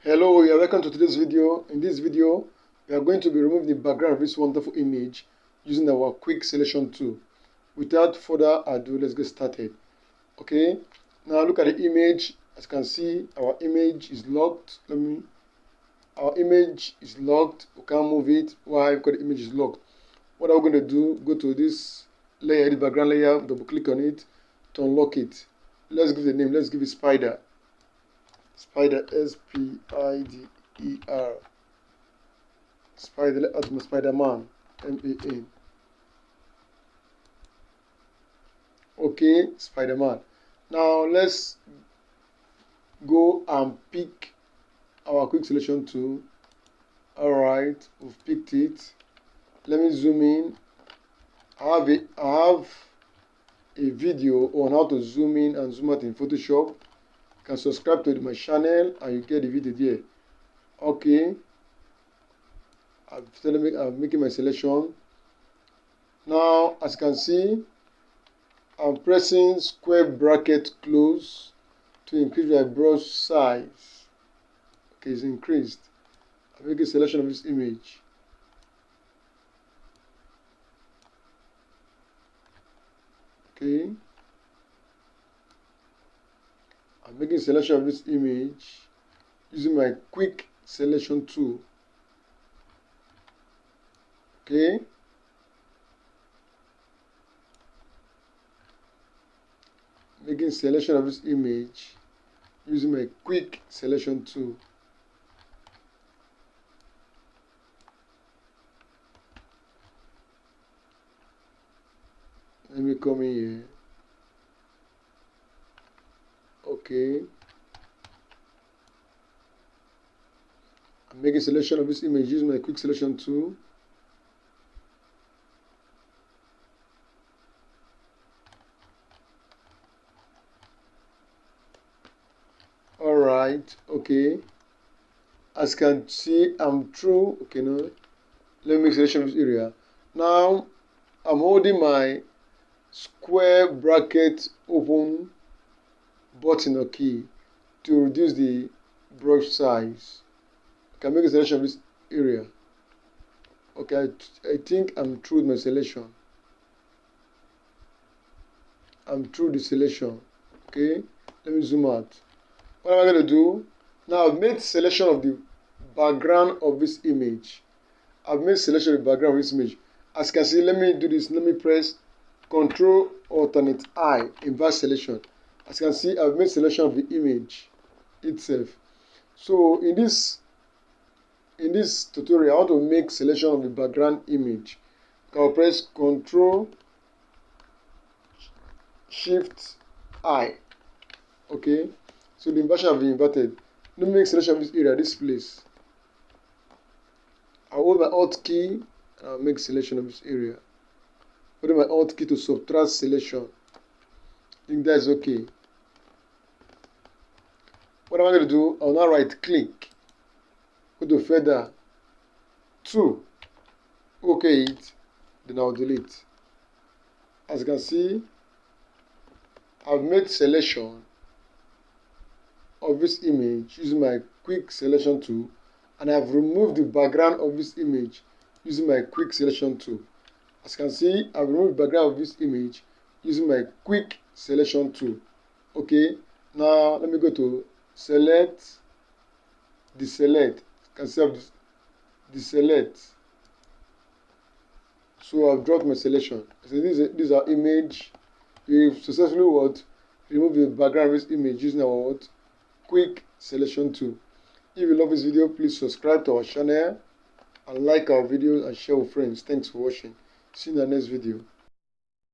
Hello, you are welcome to today's video. In this video, we are going to be removing the background of this wonderful image using our quick selection tool. Without further ado, let's get started. Okay, now look at the image. As you can see, our image is locked. Our image is locked. We can't move it. Why? Because the image is locked. What are we going to do? Go to this layer, the background layer, double click on it to unlock it. Let's give it a name. Let's give it Spider. Spider, S-P-I-D-E-R. Spider-Man, M-A-N. Okay, Spider-Man. Now let's go and pick our quick selection tool. Alright, we've picked it. Let me zoom in. I have a video on how to zoom in and zoom out in Photoshop. You can subscribe to my channel and you get the video there. Okay, I'm making my selection. Now, as you can see, I'm pressing square bracket close to increase my brush size. Okay, it's increased. I'm making a selection of this image. Okay, I'm making a selection of this image using my quick selection tool. Okay, making selection of this image using my quick selection tool. Let me come in here. Okay, I'm making selection of this image using my quick selection tool. Alright, okay. As you can see, I'm through. Okay, now let me make selection of this area. Now I'm holding my square bracket open button or key to reduce the brush size. I can make a selection of this area. Okay, I think I'm through with my selection. I'm through the selection. Okay, let me zoom out. What am I going to do? Now I've made selection of the background of this image. I've made selection of the background of this image. As you can see, let me do this. Let me press Ctrl Alternate I, invert selection. As you can see, I've made selection of the image itself. So in this tutorial, I want to make selection of the background image. I'll press Ctrl Shift I. Okay, so the inversion have been inverted. Let me make selection of this area, this place. I'll hold my Alt key and I'll make selection of this area. Holding my Alt key to subtract selection. I think that's okay. What am I going to do? I'll now right click. Go to Feather 2. Okay it. Then I'll delete. As you can see, I've made selection of this image using my quick selection tool, and I've removed the background of this image using my quick selection tool. As you can see, I've removed the background of this image using my quick selection tool. Okay, now let me go to select, deselect. You can see I've deselect. So I've dropped my selection. So this is our image. We've successfully remove the background of this image using our quick selection tool. If you love this video, please subscribe to our channel and like our videos and share with friends. Thanks for watching. See you in the next video.